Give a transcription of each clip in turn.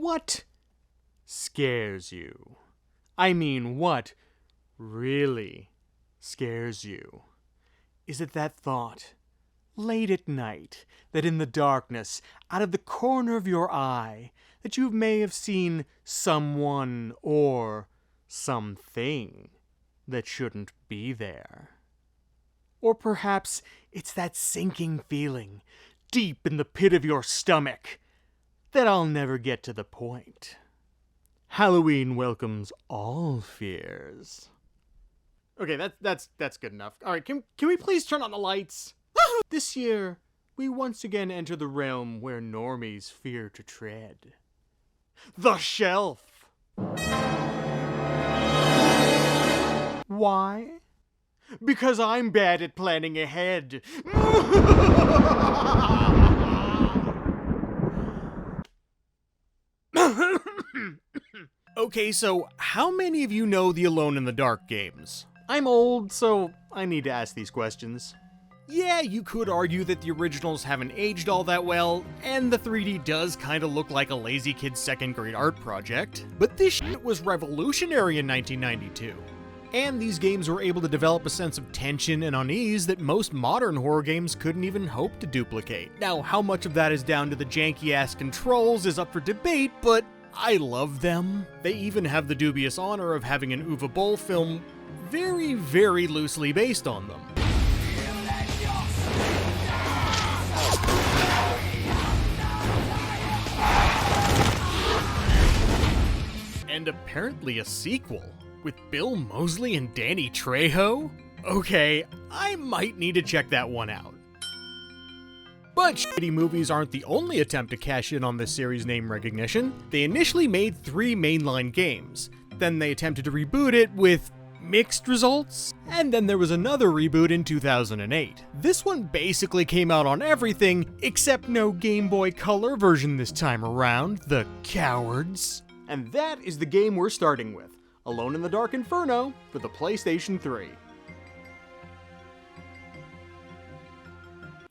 what scares you? I mean, what really scares you? Is it that thought, late at night, that in the darkness, out of the corner of your eye, that you may have seen someone or something that shouldn't be there? Or perhaps it's that sinking feeling deep in the pit of your stomach that I'll never get to the point. Halloween welcomes all fears. Okay, that's good enough. All right, can we please turn on the lights? This year, we once again enter the realm where normies fear to tread. The shelf! Why? Because I'm bad at planning ahead. Okay, so how many of you know the Alone in the Dark games? I'm old, so I need to ask these questions. Yeah, you could argue that the originals haven't aged all that well, and the 3D does kinda look like a lazy kid's second grade art project, but this shit was revolutionary in 1992. And these games were able to develop a sense of tension and unease that most modern horror games couldn't even hope to duplicate. Now, how much of that is down to the janky-ass controls is up for debate, but I love them. They even have the dubious honor of having an Uwe Boll film very, very loosely based on them. And apparently a sequel, with Bill Moseley and Danny Trejo? Okay, I might need to check that one out. But shitty movies aren't the only attempt to cash in on this series' name recognition. They initially made 3 mainline games, then they attempted to reboot it with mixed results, and then there was another reboot in 2008. This one basically came out on everything, except no Game Boy Color version this time around, the cowards. And that is the game we're starting with, Alone in the Dark Inferno for the PlayStation 3.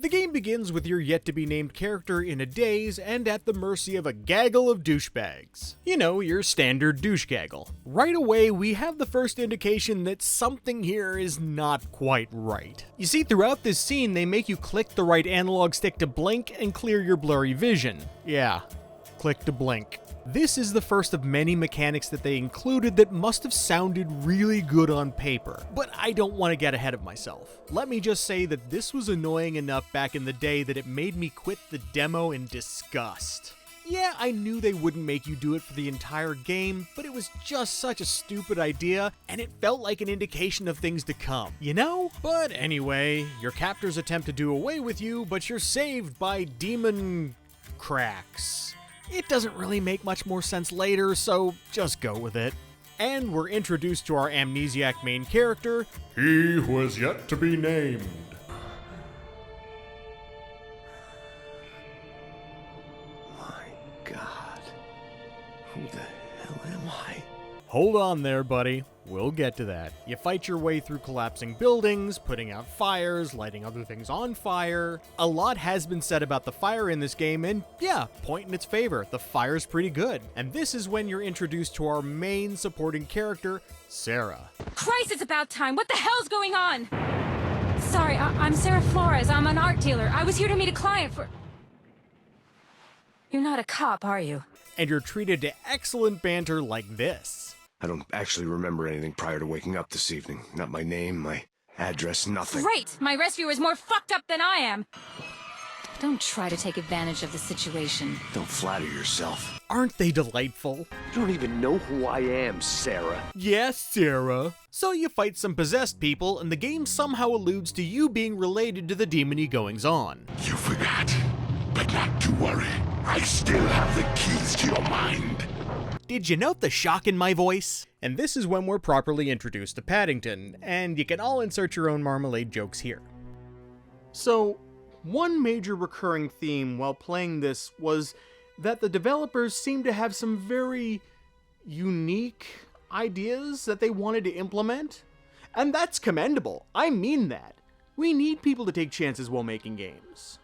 The game begins with your yet-to-be-named character in a daze and at the mercy of a gaggle of douchebags. You know, your standard douche gaggle. Right away, we have the first indication that something here is not quite right. You see, throughout this scene, they make you click the right analog stick to blink and clear your blurry vision. Yeah, click to blink. This is the first of many mechanics that they included that must have sounded really good on paper, but I don't want to get ahead of myself. Let me just say that this was annoying enough back in the day that it made me quit the demo in disgust. Yeah, I knew they wouldn't make you do it for the entire game, but it was just such a stupid idea, and it felt like an indication of things to come, you know? But anyway, your captors attempt to do away with you, but you're saved by demon cracks. It doesn't really make much more sense later, so just go with it. And we're introduced to our amnesiac main character, he who is yet to be named. My God, who the hell am I? Hold on there, buddy. We'll get to that. You fight your way through collapsing buildings, putting out fires, lighting other things on fire. A lot has been said about the fire in this game, and yeah, point in its favor, the fire's pretty good. And this is when you're introduced to our main supporting character, Sarah. Christ, it's about time! What the hell's going on? Sorry, I'm Sarah Flores. I'm an art dealer. I was here to meet a client for... You're not a cop, are you? And you're treated to excellent banter like this. I don't actually remember anything prior to waking up this evening. Not my name, my address, nothing. Great! My rescuer is more fucked up than I am! Don't try to take advantage of the situation. Don't flatter yourself. Aren't they delightful? You don't even know who I am, Sarah. Yes, Sarah. So you fight some possessed people, and the game somehow alludes to you being related to the demony goings-on. You forgot, but not to worry. I still have the keys to your mind. Did you note the shock in my voice? And this is when we're properly introduced to Paddington, and you can all insert your own marmalade jokes here. So, one major recurring theme while playing this was that the developers seemed to have some very unique ideas that they wanted to implement. And that's commendable. I mean that. We need people to take chances while making games.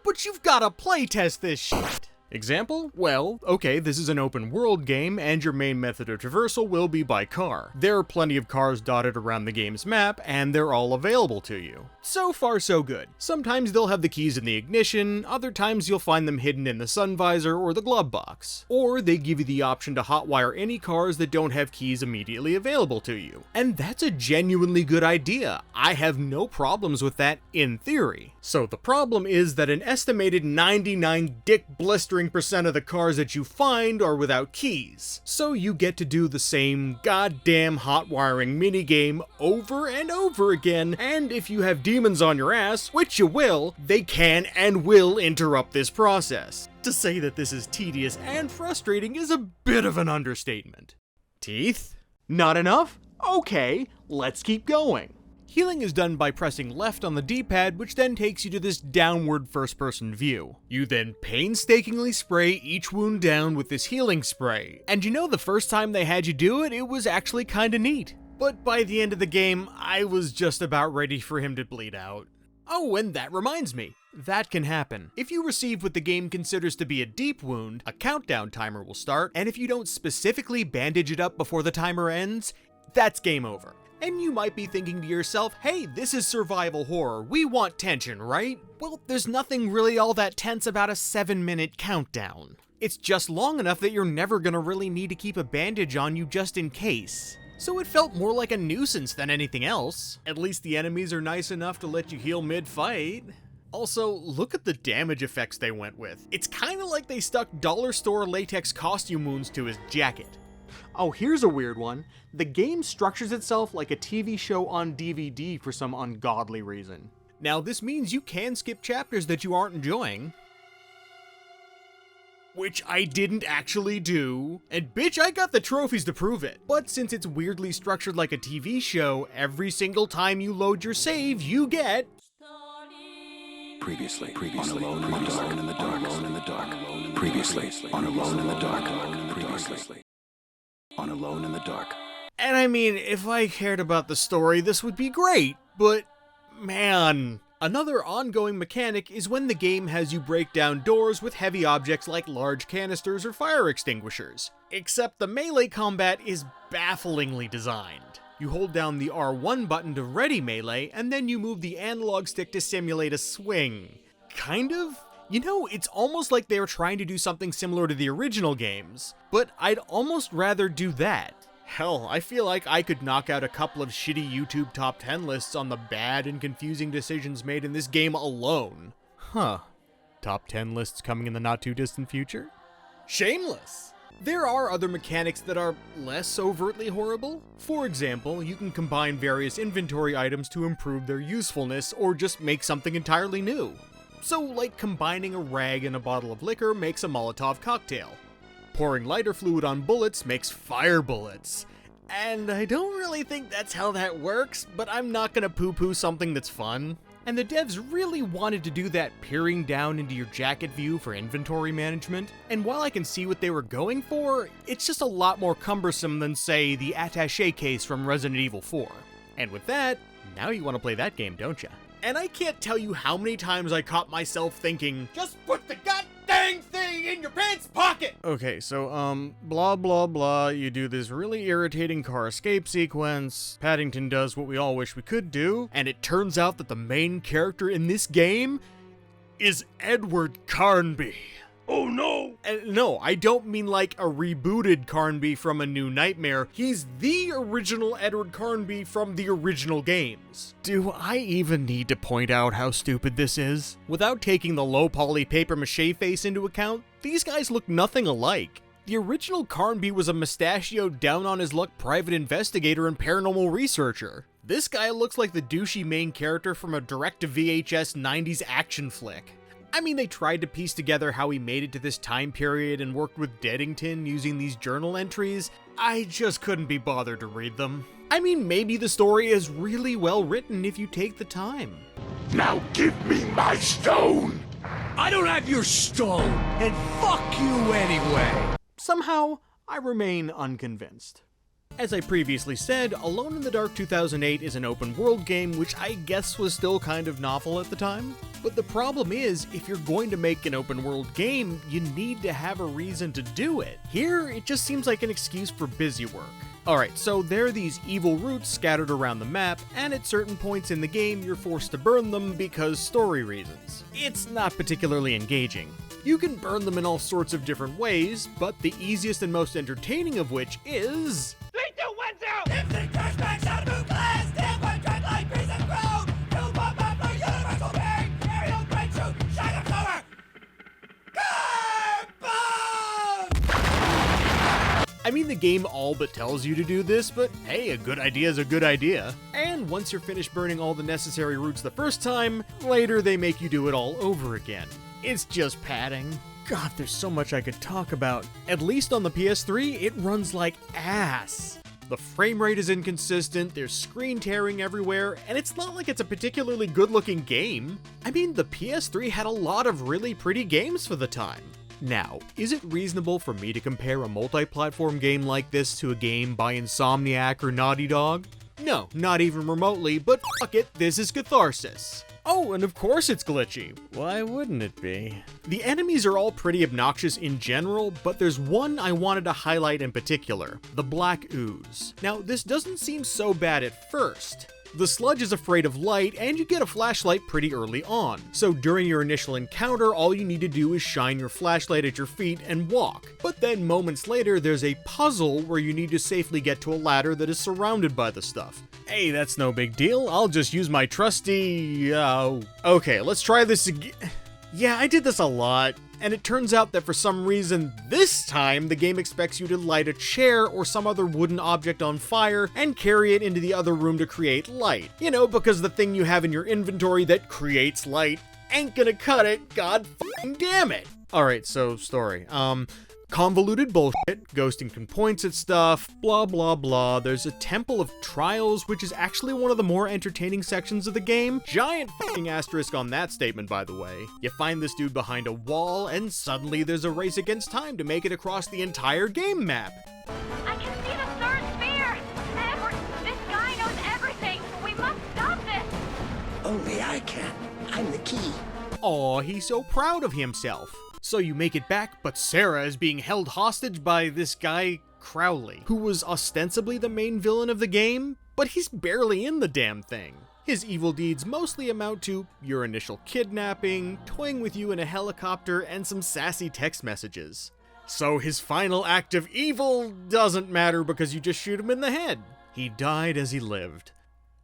But you've gotta playtest this shit! Example? Well, okay, this is an open world game, and your main method of traversal will be by car. There are plenty of cars dotted around the game's map, and they're all available to you. So far so good. Sometimes they'll have the keys in the ignition, other times you'll find them hidden in the sun visor or the glove box. Or they give you the option to hotwire any cars that don't have keys immediately available to you. And that's a genuinely good idea. I have no problems with that in theory. So the problem is that an estimated 99 dick blistering % of the cars that you find are without keys. So you get to do the same goddamn hotwiring minigame over and over again, and if you have demons on your ass, which you will, they can and will interrupt this process. To say that this is tedious and frustrating is a bit of an understatement. Teeth? Not enough? Okay, let's keep going. Healing is done by pressing left on the D-pad, which then takes you to this downward first-person view. You then painstakingly spray each wound down with this healing spray. And you know, the first time they had you do it, it was actually kinda neat. But by the end of the game, I was just about ready for him to bleed out. Oh, and that reminds me. That can happen. If you receive what the game considers to be a deep wound, a countdown timer will start, and if you don't specifically bandage it up before the timer ends, that's game over. And you might be thinking to yourself, hey, this is survival horror, we want tension, right? Well, there's nothing really all that tense about a 7-minute countdown. It's just long enough that you're never gonna really need to keep a bandage on you just in case. So it felt more like a nuisance than anything else. At least the enemies are nice enough to let you heal mid-fight. Also, look at the damage effects they went with. It's kinda like they stuck dollar store latex costume wounds to his jacket. Oh, here's a weird one. The game structures itself like a TV show on DVD for some ungodly reason. Now, this means you can skip chapters that you aren't enjoying. Which I didn't actually do. And bitch, I got the trophies to prove it. But since it's weirdly structured like a TV show, every single time you load your save, you get... Previously on Alone in the Dark, Alone in the Dark. Previously on Alone in the Dark, previously on Alone in the Dark. And I mean, if I cared about the story, this would be great, but man. Another ongoing mechanic is when the game has you break down doors with heavy objects like large canisters or fire extinguishers. Except the melee combat is bafflingly designed. You hold down the R1 button to ready melee, and then you move the analog stick to simulate a swing. Kind of? You know, it's almost like they were trying to do something similar to the original games, but I'd almost rather do that. Hell, I feel like I could knock out a couple of shitty YouTube top 10 lists on the bad and confusing decisions made in this game alone. Huh. Top 10 lists coming in the not too distant future? Shameless! There are other mechanics that are less overtly horrible. For example, you can combine various inventory items to improve their usefulness or just make something entirely new. So, like combining a rag and a bottle of liquor makes a Molotov cocktail. Pouring lighter fluid on bullets makes fire bullets. And I don't really think that's how that works, but I'm not gonna poo-poo something that's fun. And the devs really wanted to do that peering down into your jacket view for inventory management, and while I can see what they were going for, it's just a lot more cumbersome than, say, the attaché case from Resident Evil 4. And with that, now you want to play that game, don't ya? And I can't tell you how many times I caught myself thinking, just put the goddamn thing in your pants pocket! Okay, so, blah blah blah, you do this really irritating car escape sequence, Paddington does what we all wish we could do, and it turns out that the main character in this game is Edward Carnby. Oh no! And no, I don't mean like a rebooted Carnby from A New Nightmare. He's the original Edward Carnby from the original games. Do I even need to point out how stupid this is? Without taking the low poly paper mache face into account, these guys look nothing alike. The original Carnby was a mustachioed, down-on-his-luck private investigator and paranormal researcher. This guy looks like the douchey main character from a direct-to-VHS 90s action flick. I mean, they tried to piece together how he made it to this time period and worked with Deddington using these journal entries. I just couldn't be bothered to read them. I mean, maybe the story is really well written if you take the time. Now give me my stone! I don't have your stone, and fuck you anyway! Somehow, I remain unconvinced. As I previously said, Alone in the Dark 2008 is an open world game, which I guess was still kind of novel at the time. But the problem is, if you're going to make an open world game, you need to have a reason to do it. Here, it just seems like an excuse for busy work. Alright, so there are these evil roots scattered around the map, and at certain points in the game you're forced to burn them because story reasons. It's not particularly engaging. You can burn them in all sorts of different ways, but the easiest and most entertaining of which is... 3, 2, 1, 0! Infinite flashbacks out of glass! Stand by track like piece of ground! Two bomb for universal being! Aerial breakthrough! Shine of power! I mean, the game all but tells you to do this, but hey, a good idea is a good idea. And once you're finished burning all the necessary roots the first time, later they make you do it all over again. It's just padding. God, there's so much I could talk about. At least on the PS3, it runs like ass. The frame rate is inconsistent, there's screen tearing everywhere, and it's not like it's a particularly good-looking game. I mean, the PS3 had a lot of really pretty games for the time. Now, is it reasonable for me to compare a multi-platform game like this to a game by Insomniac or Naughty Dog? No, not even remotely, but fuck it, this is Catharsis. Oh, and of course it's glitchy. Why wouldn't it be? The enemies are all pretty obnoxious in general, but there's one I wanted to highlight in particular, the Black Ooze. Now, this doesn't seem so bad at first. The sludge is afraid of light, and you get a flashlight pretty early on. So during your initial encounter, all you need to do is shine your flashlight at your feet and walk. But then moments later, there's a puzzle where you need to safely get to a ladder that is surrounded by the stuff. Hey, that's no big deal. I'll just use my trusty... Okay, let's try this again. Yeah, I did this a lot. And it turns out that for some reason, this time, the game expects you to light a chair or some other wooden object on fire and carry it into the other room to create light. You know, because the thing you have in your inventory that creates light ain't gonna cut it, god f***ing damn it! Alright, so, story. Convoluted bullshit, ghosting can points at stuff, blah blah blah. There's a Temple of Trials, which is actually one of the more entertaining sections of the game. Giant fucking asterisk on that statement, by the way. You find this dude behind a wall, and suddenly there's a race against time to make it across the entire game map. I can see the third sphere! Edward, this guy knows everything! We must stop this! Only I can. I'm the key. Aw, he's so proud of himself. So you make it back, but Sarah is being held hostage by this guy, Crowley, who was ostensibly the main villain of the game, but he's barely in the damn thing. His evil deeds mostly amount to your initial kidnapping, toying with you in a helicopter, and some sassy text messages. So his final act of evil doesn't matter because you just shoot him in the head. He died as he lived.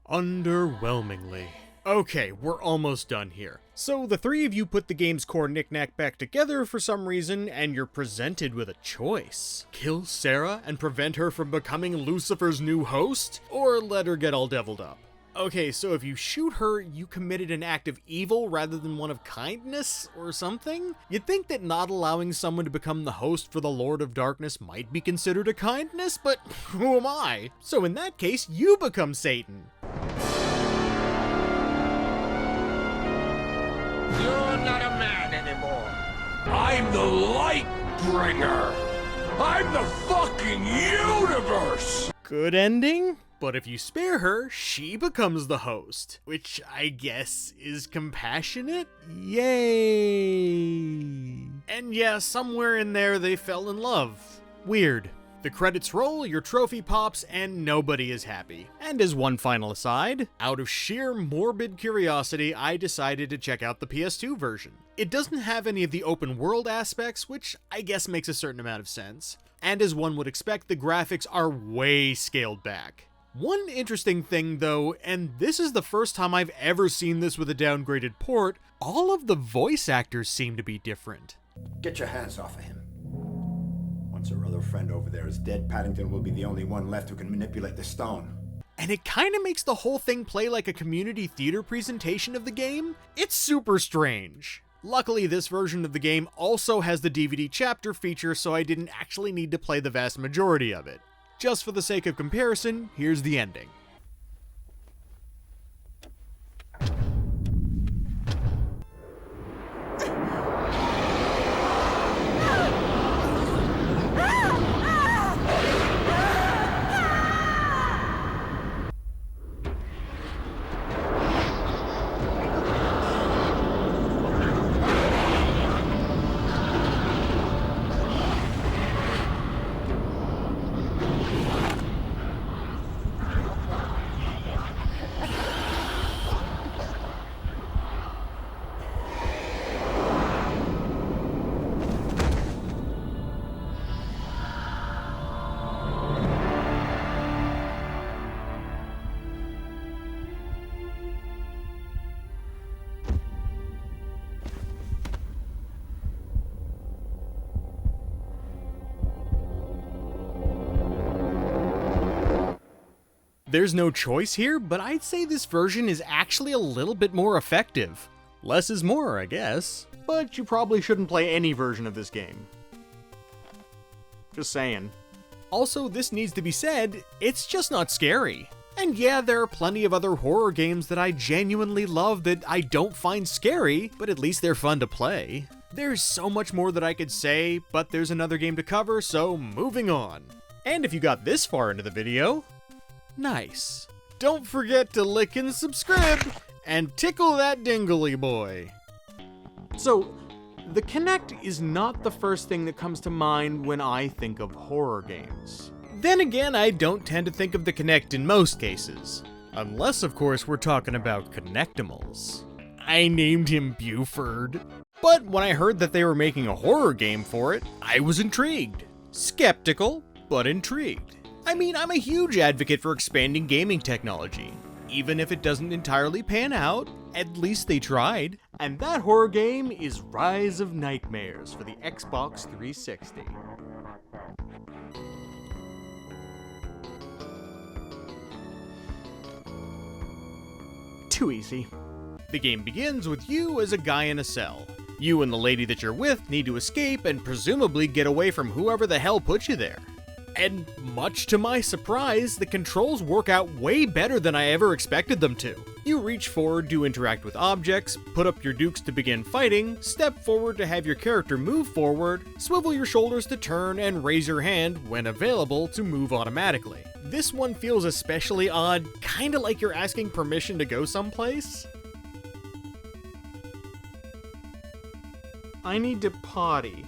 Underwhelmingly. Okay, we're almost done here. So the three of you put the game's core knickknack back together for some reason, and you're presented with a choice. Kill Sarah and prevent her from becoming Lucifer's new host? Or let her get all deviled up? Okay, so if you shoot her, you committed an act of evil rather than one of kindness or something? You'd think that not allowing someone to become the host for the Lord of Darkness might be considered a kindness, but who am I? So in that case, you become Satan. You're not a man anymore. I'm the light bringer. I'm the fucking universe. Good ending? But if you spare her, she becomes the host, which I guess is compassionate? Yay! And yeah, somewhere in there they fell in love. Weird. The credits roll, your trophy pops, and nobody is happy. And as one final aside, out of sheer morbid curiosity, I decided to check out the PS2 version. It doesn't have any of the open world aspects, which I guess makes a certain amount of sense. And as one would expect, the graphics are way scaled back. One interesting thing though, and this is the first time I've ever seen this with a downgraded port, all of the voice actors seem to be different. Get your hands off of him. Once our other friend over there is dead, Paddington will be the only one left who can manipulate the stone. And it kinda makes the whole thing play like a community theater presentation of the game. It's super strange. Luckily, this version of the game also has the DVD chapter feature, so I didn't actually need to play the vast majority of it. Just for the sake of comparison, here's the ending. There's no choice here, but I'd say this version is actually a little bit more effective. Less is more, I guess. But you probably shouldn't play any version of this game. Just saying. Also, this needs to be said, it's just not scary. And yeah, there are plenty of other horror games that I genuinely love that I don't find scary, but at least they're fun to play. There's so much more that I could say, but there's another game to cover, so moving on. And if you got this far into the video, nice. Don't forget to lick and subscribe, and tickle that dingly boy. So, the Kinect is not the first thing that comes to mind when I think of horror games. Then again, I don't tend to think of the Kinect in most cases. Unless, of course, we're talking about Kinectimals. I named him Buford. But when I heard that they were making a horror game for it, I was intrigued. Skeptical, but intrigued. I mean, I'm a huge advocate for expanding gaming technology. Even if it doesn't entirely pan out, at least they tried. And that horror game is Rise of Nightmares for the Xbox 360. Too easy. The game begins with you as a guy in a cell. You and the lady that you're with need to escape and presumably get away from whoever the hell put you there. And much to my surprise, the controls work out way better than I ever expected them to. You reach forward to interact with objects, put up your dukes to begin fighting, step forward to have your character move forward, swivel your shoulders to turn, and raise your hand, when available, to move automatically. This one feels especially odd, kinda like you're asking permission to go someplace. I need to potty.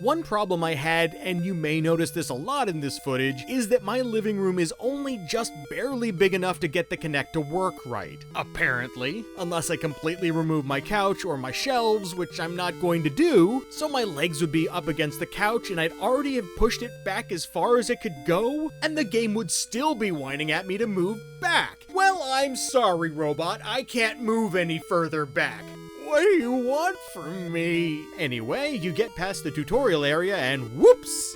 One problem I had, and you may notice this a lot in this footage, is that my living room is only just barely big enough to get the Kinect to work right. Apparently. Unless I completely remove my couch or my shelves, which I'm not going to do, so my legs would be up against the couch and I'd already have pushed it back as far as it could go, and the game would still be whining at me to move back. Well, I'm sorry, robot, I can't move any further back. What do you want from me? Anyway, you get past the tutorial area and whoops!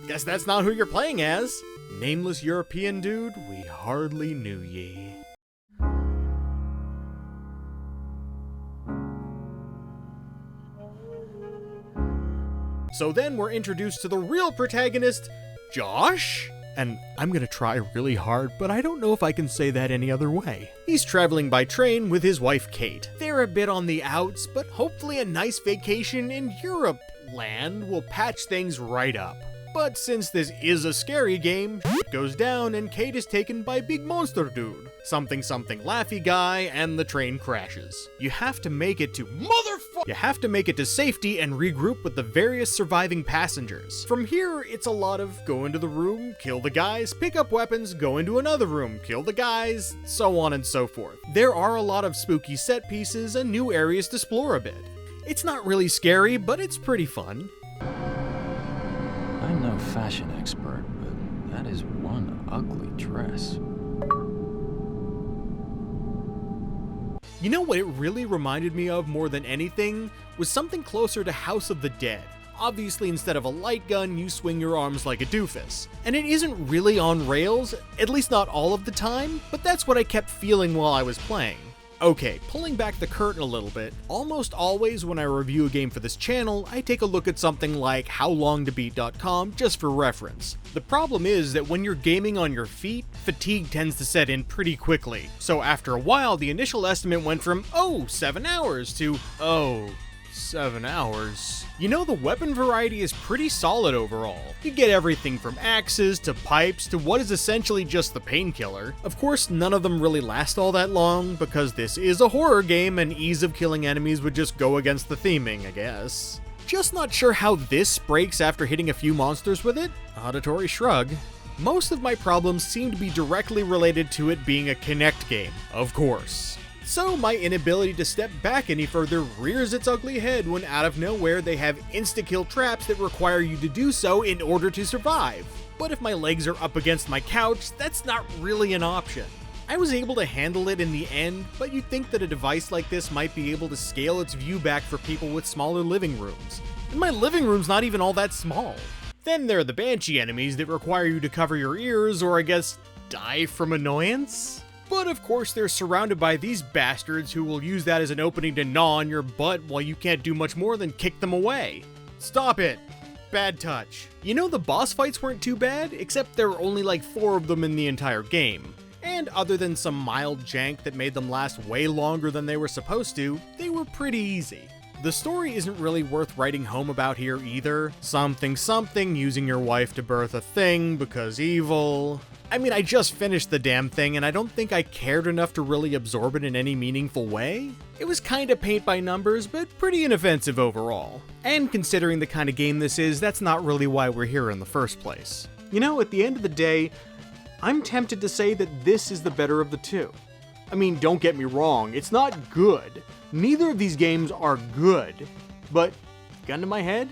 Guess that's not who you're playing as. Nameless European dude, we hardly knew ye. So then we're introduced to the real protagonist, Josh? And I'm gonna try really hard, but I don't know if I can say that any other way. He's traveling by train with his wife Kate. They're a bit on the outs, but hopefully a nice vacation in Europe land will patch things right up. But since this is a scary game, shit goes down and Kate is taken by Big Monster Dude. Something laughy guy, and the train crashes. You have to make it to safety and regroup with the various surviving passengers. From here, it's a lot of go into the room, kill the guys, pick up weapons, go into another room, kill the guys, so on and so forth. There are a lot of spooky set pieces and new areas to explore a bit. It's not really scary, but it's pretty fun. I'm no fashion expert, but that is one ugly dress. You know what it really reminded me of more than anything was something closer to House of the Dead. Obviously, instead of a light gun, you swing your arms like a doofus. And it isn't really on rails, at least not all of the time, but that's what I kept feeling while I was playing. Okay, pulling back the curtain a little bit, almost always when I review a game for this channel, I take a look at something like howlongtobeat.com just for reference. The problem is that when you're gaming on your feet, fatigue tends to set in pretty quickly. So after a while, the initial estimate went from, 7 hours to, 7 hours. You know, the weapon variety is pretty solid overall. You get everything from axes to pipes to what is essentially just the painkiller. Of course, none of them really last all that long, because this is a horror game and ease of killing enemies would just go against the theming, I guess. Just not sure how this breaks after hitting a few monsters with it? Auditory shrug. Most of my problems seem to be directly related to it being a Kinect game, of course. So my inability to step back any further rears its ugly head when out of nowhere they have insta-kill traps that require you to do so in order to survive. But if my legs are up against my couch, that's not really an option. I was able to handle it in the end, but you'd think that a device like this might be able to scale its view back for people with smaller living rooms. And my living room's not even all that small. Then there are the Banshee enemies that require you to cover your ears, or I guess die from annoyance. But of course they're surrounded by these bastards who will use that as an opening to gnaw on your butt while you can't do much more than kick them away. Stop it. Bad touch. You know, the boss fights weren't too bad, except there were only like 4 of them in the entire game. And other than some mild jank that made them last way longer than they were supposed to, they were pretty easy. The story isn't really worth writing home about here either. Something using your wife to birth a thing because evil. I mean, I just finished the damn thing and I don't think I cared enough to really absorb it in any meaningful way. It was kinda paint by numbers, but pretty inoffensive overall. And considering the kind of game this is, that's not really why we're here in the first place. You know, at the end of the day, I'm tempted to say that this is the better of the two. I mean, don't get me wrong, it's not good. Neither of these games are good, but gun to my head,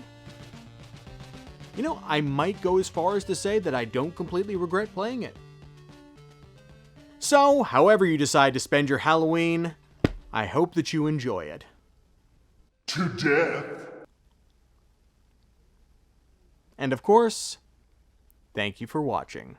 you know, I might go as far as to say that I don't completely regret playing it. So, however you decide to spend your Halloween, I hope that you enjoy it. To death. And of course, thank you for watching.